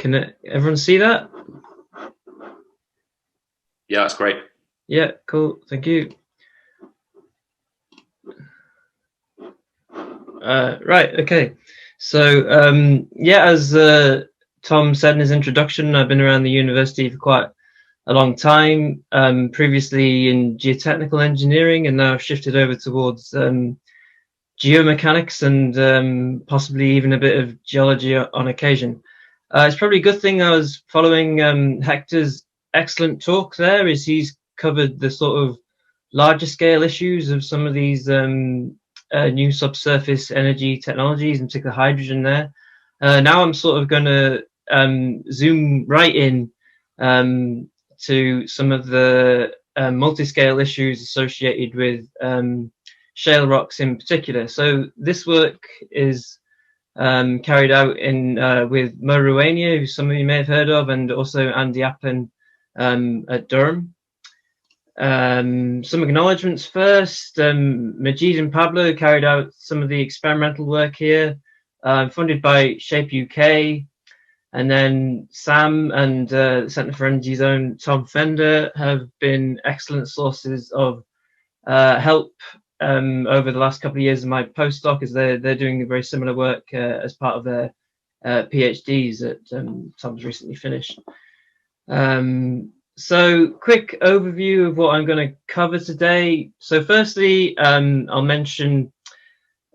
Can everyone see that? Yeah, that's great. Yeah, cool. Thank you. Right. Okay. So yeah, as Tom said in his introduction, I've been around the university for quite a long time. Previously in geotechnical engineering, and now I've shifted over towards geomechanics and possibly even a bit of geology on occasion. It's probably a good thing I was following Hector's excellent talk there, is he's covered the sort of larger scale issues of some of these new subsurface energy technologies, in particular hydrogen there. Now I'm sort of going to zoom right in to some of the multi-scale issues associated with shale rocks in particular. So this work is carried out in with Mo Ruania, who some of you may have heard of, and also Andy Appin at Durham. Some acknowledgements first. Majid and Pablo carried out some of the experimental work here, funded by Shape UK. And then Sam and the Centre for Energy's own Tom Fender have been excellent sources of help over the last couple of years of my postdoc, as they're doing very similar work as part of their PhDs that Tom's recently finished. So quick overview of what I'm going to cover today. So firstly, I'll mention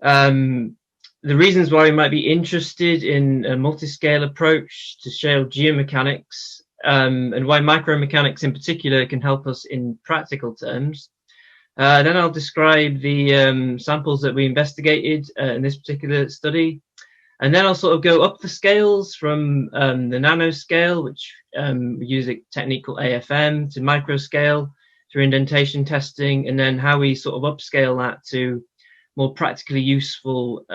the reasons why we might be interested in a multi-scale approach to shale geomechanics, and why micromechanics in particular can help us in practical terms. Then I'll describe the samples that we investigated in this particular study. And then I'll sort of go up the scales from the nanoscale, which we use a technique called AFM, to microscale through indentation testing, and then how we sort of upscale that to more practically useful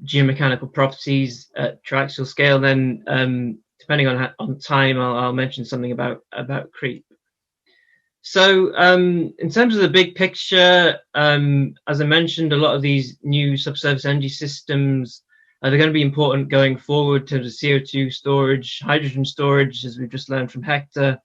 geomechanical properties at triaxial scale. Then, depending on time, I'll mention something about creep. So in terms of the big picture, as I mentioned, a lot of these new subsurface energy systems are going to be important going forward in terms of CO2 storage, hydrogen storage, as we've just learned from Hector.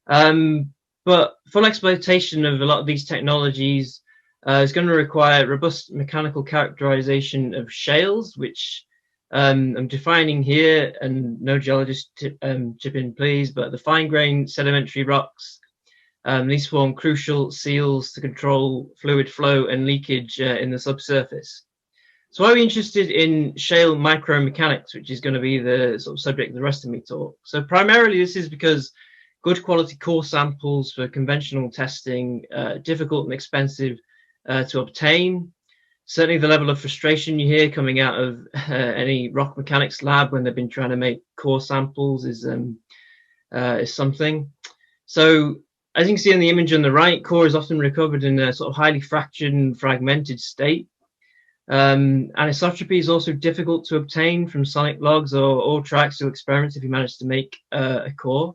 But full exploitation of a lot of these technologies is going to require robust mechanical characterization of shales, which I'm defining here, and no geologist chip in please, but the fine-grained sedimentary rocks. These form crucial seals to control fluid flow and leakage in the subsurface. So why are we interested in shale micromechanics, which is going to be the sort of subject of the rest of my talk? So primarily this is because good quality core samples for conventional testing are difficult and expensive to obtain. Certainly the level of frustration you hear coming out of any rock mechanics lab when they've been trying to make core samples is something. So as you can see in the image on the right, core is often recovered in a sort of highly fractured and fragmented state. Anisotropy is also difficult to obtain from sonic logs or triaxial experiments if you manage to make a core.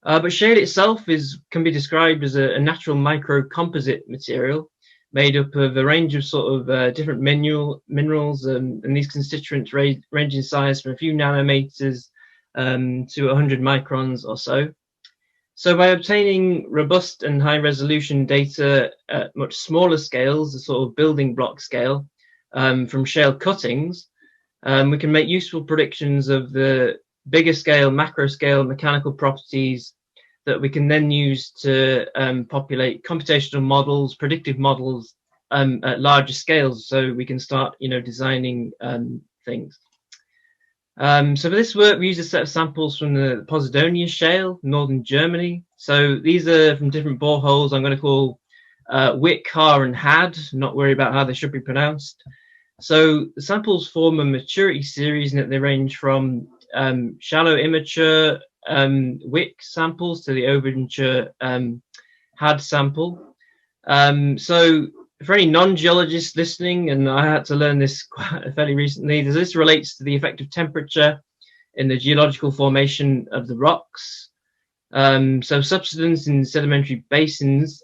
But shale itself can be described as a natural micro-composite material made up of a range of sort of different minerals, and these constituents range in size from a few nanometers to 100 microns or so. So by obtaining robust and high resolution data at much smaller scales, the sort of building block scale, from shale cuttings, we can make useful predictions of the bigger scale, macro scale mechanical properties that we can then use to populate computational models, predictive models at larger scales, so we can start, designing things. So for this work, we use a set of samples from the Posidonia Shale, northern Germany. So these are from different boreholes I'm going to call Wick, Har, and Had. Not worry about how they should be pronounced. So the samples form a maturity series, and they range from shallow, immature Wick samples to the over-mature Had sample. So for any non-geologists listening, and I had to learn this quite fairly recently, this relates to the effect of temperature in the geological formation of the rocks. So subsidence in sedimentary basins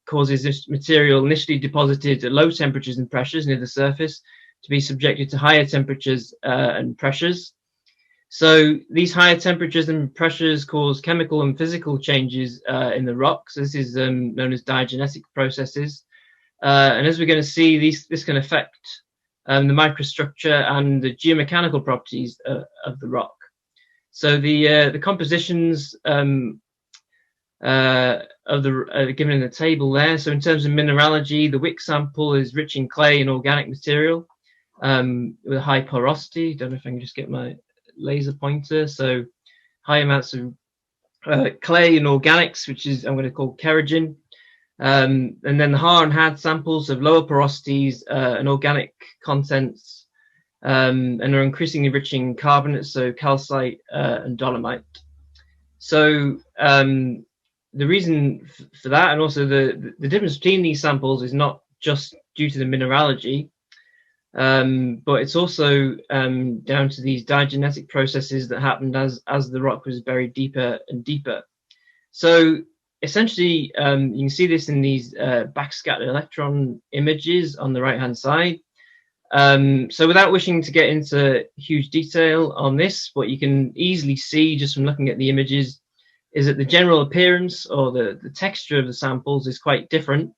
causes this material initially deposited at low temperatures and pressures near the surface to be subjected to higher temperatures and pressures. So these higher temperatures and pressures cause chemical and physical changes in the rock. So this is known as diagenetic processes. And as we're going to see, this can affect the microstructure and the geomechanical properties of the rock. So the compositions of the given in the table there. So in terms of mineralogy, the wick sample is rich in clay and organic material with a high porosity. Don't know if I can just get my laser pointer. So high amounts of clay and organics, which is I'm going to call kerogen. And then the Har and Had samples have lower porosities and organic contents, and are increasingly rich in carbonates, so calcite and dolomite. So the reason for that, and also the difference between these samples, is not just due to the mineralogy, but it's also down to these diagenetic processes that happened as the rock was buried deeper and deeper. So essentially, you can see this in these backscattered electron images on the right-hand side. So without wishing to get into huge detail on this, what you can easily see just from looking at the images is that the general appearance or the texture of the samples is quite different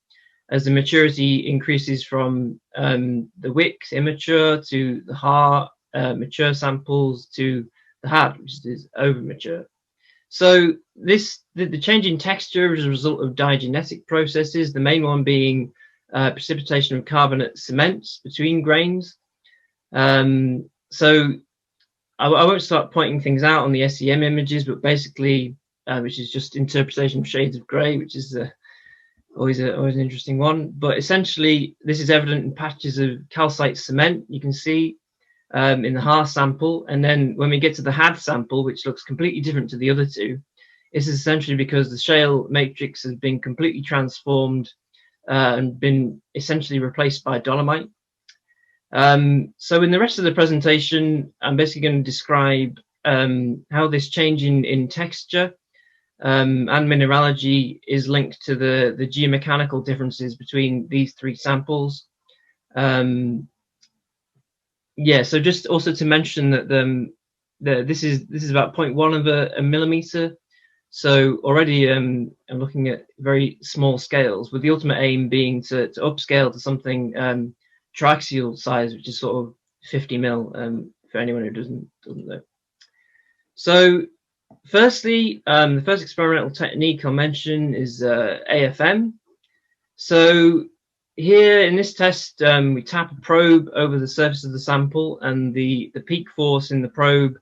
as the maturity increases from the wick immature to the Har mature samples to the Had, which is over mature. So the change in texture is a result of diagenetic processes, the main one being precipitation of carbonate cements between grains. So I won't start pointing things out on the SEM images, but basically, which is just interpretation of shades of grey, which is always an interesting one. But essentially, this is evident in patches of calcite cement you can see in the Har sample. And then when we get to the Had sample, which looks completely different to the other two, this is essentially because the shale matrix has been completely transformed and been essentially replaced by dolomite. So in the rest of the presentation, I'm basically going to describe how this change in texture and mineralogy is linked to the geomechanical differences between these three samples. Yeah, so just also to mention that this is about 0.1 of a millimeter. So already I'm looking at very small scales, with the ultimate aim being to upscale to something triaxial size, which is sort of 50 mil for anyone who doesn't know. So firstly, the first experimental technique I'll mention is AFM. So here in this test, we tap a probe over the surface of the sample, and the peak force in the probe,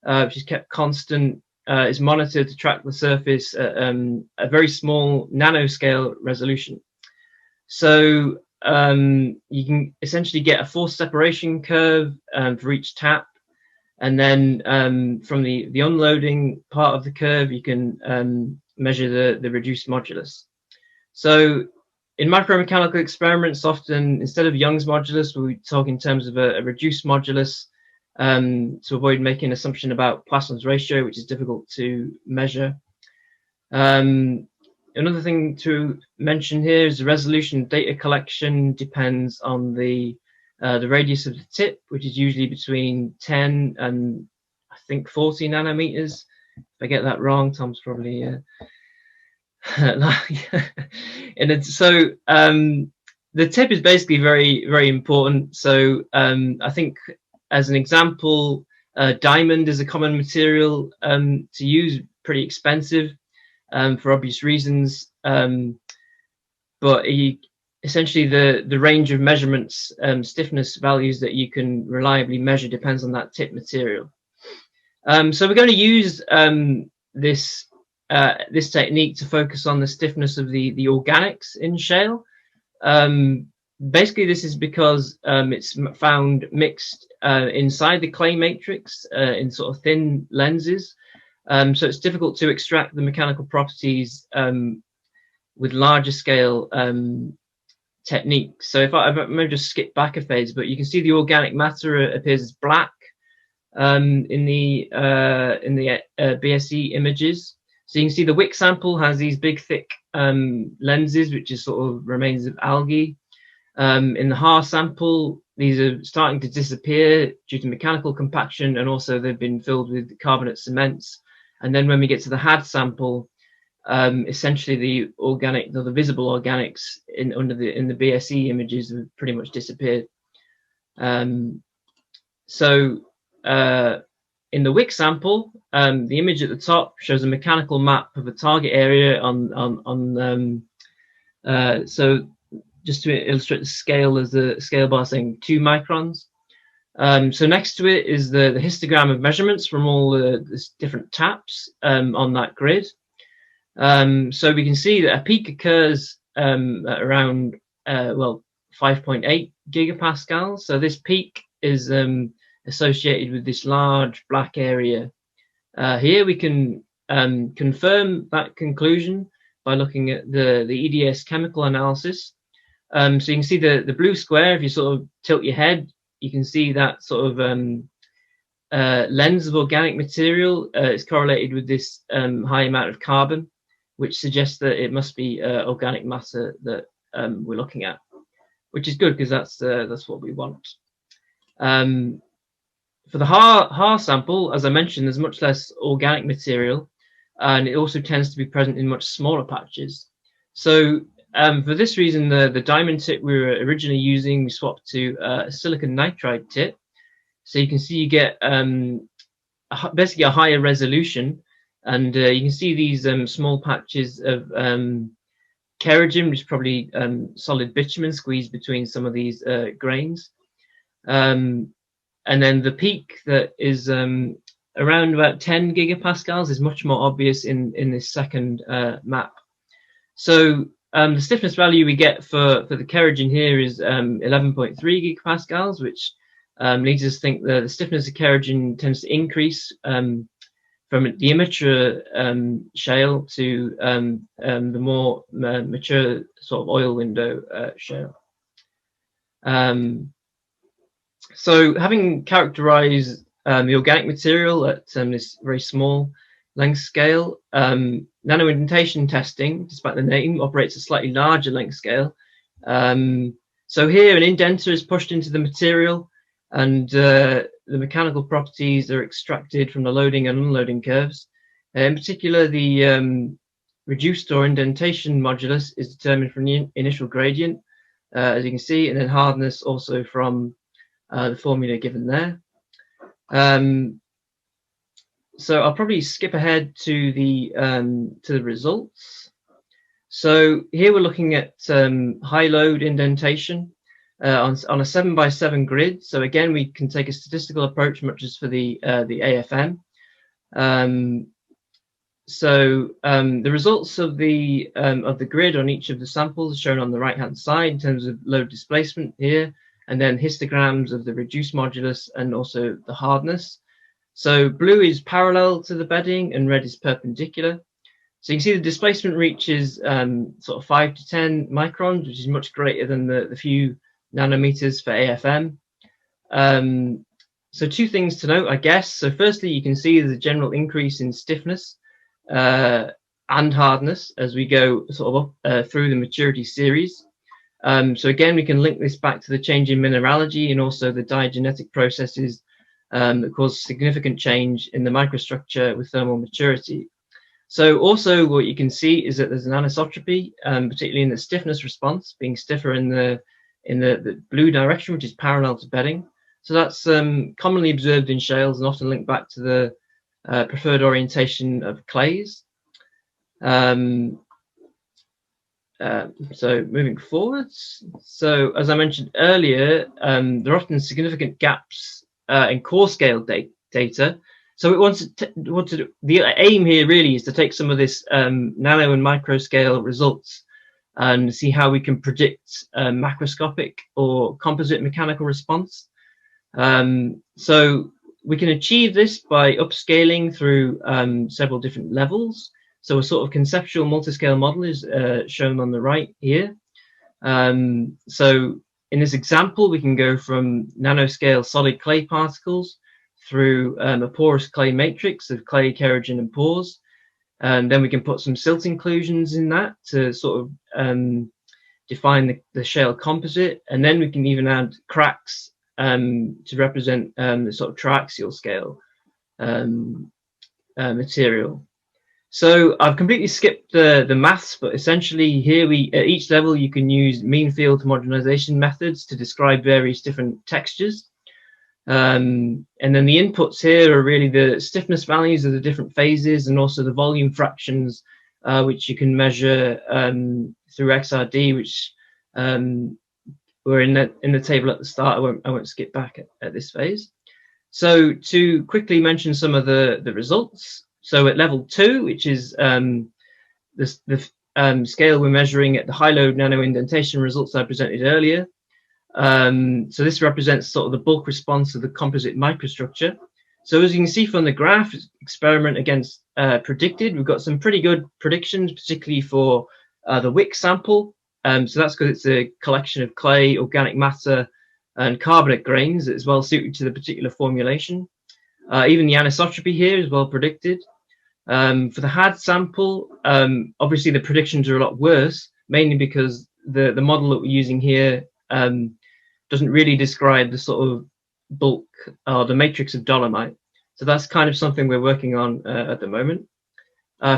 which is kept constant, is monitored to track the surface at a very small nanoscale resolution. So you can essentially get a force separation curve for each tap, and then from the unloading part of the curve, you can measure the reduced modulus. So in micromechanical experiments, often instead of Young's modulus, we talk in terms of a reduced modulus to avoid making an assumption about Poisson's ratio, which is difficult to measure. Another thing to mention here is the resolution of data collection depends on the radius of the tip, which is usually between 10 and I think 40 nanometers. If I get that wrong, Tom's probably and so the tip is basically very, very important. So I think as an example, diamond is a common material to use, pretty expensive for obvious reasons, but essentially the range of measurements, stiffness values that you can reliably measure depends on that tip material. So we're going to use this technique to focus on the stiffness of the organics in shale. Basically, this is because it's found mixed inside the clay matrix in sort of thin lenses. So it's difficult to extract the mechanical properties with larger scale techniques. So if I maybe just skip back a phase, but you can see the organic matter appears as black in the BSE images. So you can see the wick sample has these big, thick lenses, which is sort of remains of algae. In the Har sample, these are starting to disappear due to mechanical compaction, and also they've been filled with carbonate cements. And then when we get to the had sample, essentially the organic, the visible organics in the BSE images have pretty much disappeared. In the wick sample, the image at the top shows a mechanical map of a target area so just to illustrate the scale, as the scale bar saying 2 microns. So next to it is the histogram of measurements from all the different taps on that grid. So we can see that a peak occurs at around 5.8 gigapascals. So this peak is associated with this large black area. Here we can confirm that conclusion by looking at the Eds Chemical Analysis. So you can see the blue square. If you sort of tilt your head, you can see that sort of lens of organic material is correlated with this high amount of carbon, which suggests that it must be organic matter that we're looking at, which is good because that's what we want. For the Har sample, as I mentioned, there's much less organic material, and it also tends to be present in much smaller patches. So for this reason, the diamond tip we were originally using, we swapped to a silicon nitride tip. So you can see you get basically a higher resolution, and you can see these small patches of kerogen, which is probably solid bitumen squeezed between some of these grains. And then the peak that is around about 10 gigapascals is much more obvious in this second map. So the stiffness value we get for the kerogen here is 11.3 gigapascals, which leads us to think that the stiffness of kerogen tends to increase from the immature shale to the more mature sort of oil window shale. So having characterized the organic material at this very small length scale, nanoindentation testing, despite the name, operates a slightly larger length scale. So here an indenter is pushed into the material, and the mechanical properties are extracted from the loading and unloading curves. In particular, the reduced or indentation modulus is determined from the initial gradient, as you can see, and then hardness also from the formula given there. So I'll probably skip ahead to the results. So here we're looking at high load indentation on a 7x7 grid. So again, we can take a statistical approach, much as for the AFM. The results of the grid on each of the samples are shown on the right-hand side in terms of load displacement here, and then histograms of the reduced modulus and also the hardness. So blue is parallel to the bedding and red is perpendicular. So you can see the displacement reaches sort of 5 to 10 microns, which is much greater than the few nanometers for AFM. So two things to note, I guess. So firstly, you can see there's a general increase in stiffness and hardness as we go sort of up through the maturity series. So again, we can link this back to the change in mineralogy and also the diagenetic processes that cause significant change in the microstructure with thermal maturity. So also what you can see is that there's an anisotropy, particularly in the stiffness response, being stiffer in the blue direction, which is parallel to bedding. So that's commonly observed in shales and often linked back to the preferred orientation of clays. So moving forwards, so as I mentioned earlier, there are often significant gaps in core scale data. So the aim here really is to take some of this nano and micro scale results and see how we can predict macroscopic or composite mechanical response. So we can achieve this by upscaling through several different levels. So a sort of conceptual multiscale model is shown on the right here. So in this example, we can go from nanoscale solid clay particles through a porous clay matrix of clay, kerogen, and pores. And then we can put some silt inclusions in that to sort of define the shale composite, and then we can even add cracks to represent the sort of triaxial scale material. So I've completely skipped the maths, but essentially here at each level you can use mean field homogenization methods to describe various different textures. And then the inputs here are really the stiffness values of the different phases, and also the volume fractions, which you can measure through XRD, which were in the table at the start. I won't skip back at this phase. So to quickly mention some of the results. So at level 2, which is the scale we're measuring at the high load nano indentation results I presented earlier. So this represents sort of the bulk response of the composite microstructure. So as you can see from the graph, experiment against predicted, we've got some pretty good predictions, particularly for the wick sample. So that's because it's a collection of clay, organic matter, and carbonate grains that is well suited to the particular formulation. Even the anisotropy here is well predicted. For the had sample, obviously the predictions are a lot worse, mainly because the model that we're using here doesn't really describe the sort of bulk or the matrix of dolomite. So that's kind of something we're working on at the moment.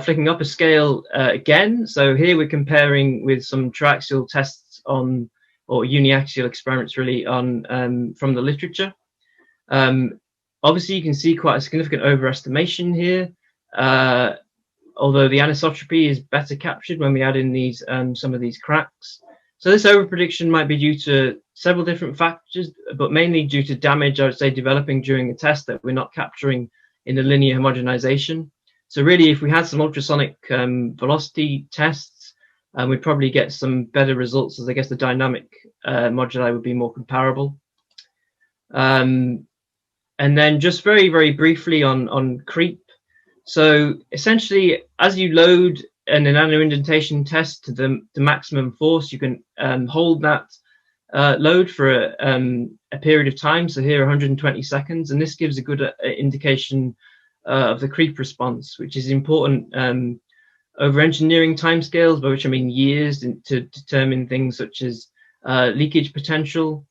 Flicking up a scale again. So here we're comparing with some triaxial tests on, or uniaxial experiments really on from the literature. Obviously you can see quite a significant overestimation here, although the anisotropy is better captured when we add in these some of these cracks. So this overprediction might be due to several different factors, but mainly due to damage, I would say, developing during the test that we're not capturing in the linear homogenization. So really, if we had some ultrasonic velocity tests, we'd probably get some better results, as I guess the dynamic moduli would be more comparable. And then just very, very briefly on creep. So essentially, as you load an nano indentation test to the maximum force, you can hold that load for a period of time. So here 120 seconds, and this gives a good indication of the creep response, which is important over engineering timescales, by which I mean years, to determine things such as leakage potential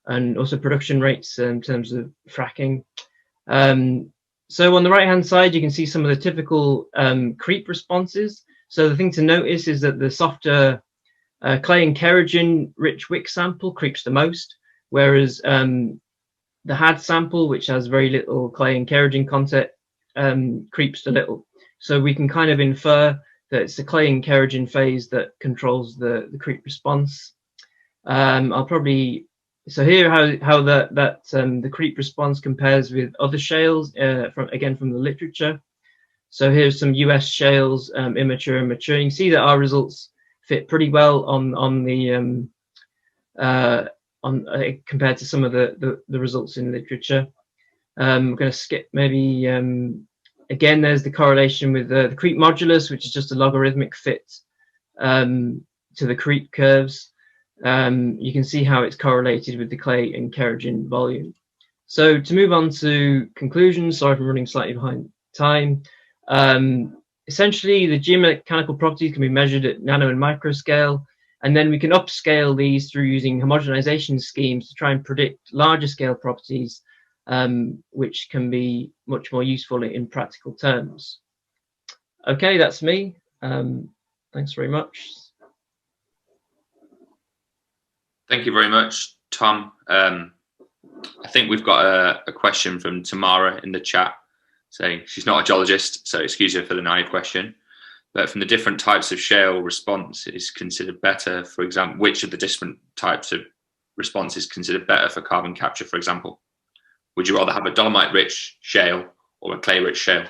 and also production rates in terms of fracking. So on the right hand side, you can see some of the typical creep responses. So the thing to notice is that the softer clay and kerogen rich wick sample creeps the most, whereas the had sample, which has very little clay and kerogen content, creeps the little. So we can kind of infer that it's the clay and kerogen phase that controls the creep response. I'll probably, so here how the creep response compares with other shales from the literature. So here's some US shales, immature and mature. You can see that our results fit pretty well on the compared to some of the results in literature. I'm going to skip maybe again. There's the correlation with the creep modulus, which is just a logarithmic fit to the creep curves. You can see how it's correlated with the clay and kerogen volume. So to move on to conclusions, sorry if I'm running slightly behind time. Essentially, the geomechanical properties can be measured at nano and micro scale, and then we can upscale these through using homogenization schemes to try and predict larger scale properties, which can be much more useful in practical terms. Okay, that's me. Thanks very much. Thank you very much, Tom. I think we've got a question from Tamara in the chat saying she's not a geologist, so excuse her for the naive question. But from the different types of shale response is considered better, for example, which of the different types of response is considered better for carbon capture, for example? Would you rather have a dolomite-rich shale or a clay-rich shale?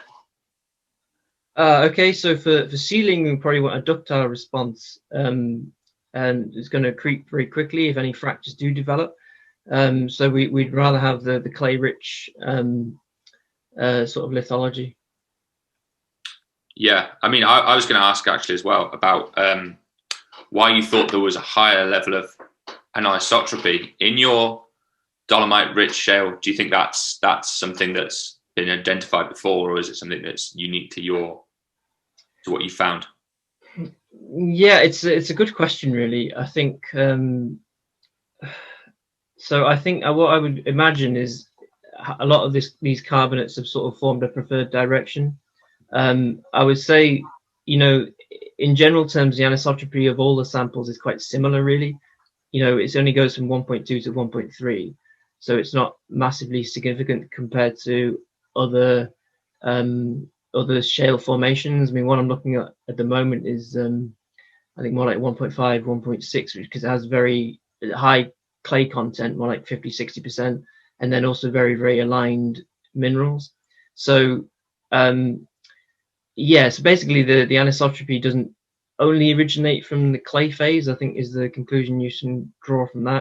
Okay, so for sealing, we probably want a ductile response, and it's going to creep very quickly if any fractures do develop. So we'd rather have the clay-rich sort of lithology. Yeah, I mean, I was going to ask actually as well about why you thought there was a higher level of anisotropy in your dolomite-rich shale. Do you think that's something that's been identified before, or is it something that's unique to what you found? Yeah, it's a good question, really. I think so. I think what I would imagine is a lot of these carbonates have sort of formed a preferred direction. I would say, you know, in general terms, the anisotropy of all the samples is quite similar, really. You know, it only goes from 1.2 to 1.3, so it's not massively significant compared to other other shale formations. I mean, what I'm looking at the moment is I think more like 1.5, 1.6, because it has very high clay content, more like 50, 60%, and then also very, very aligned minerals. So yeah, so basically the anisotropy doesn't only originate from the clay phase, I think is the conclusion you can draw from that.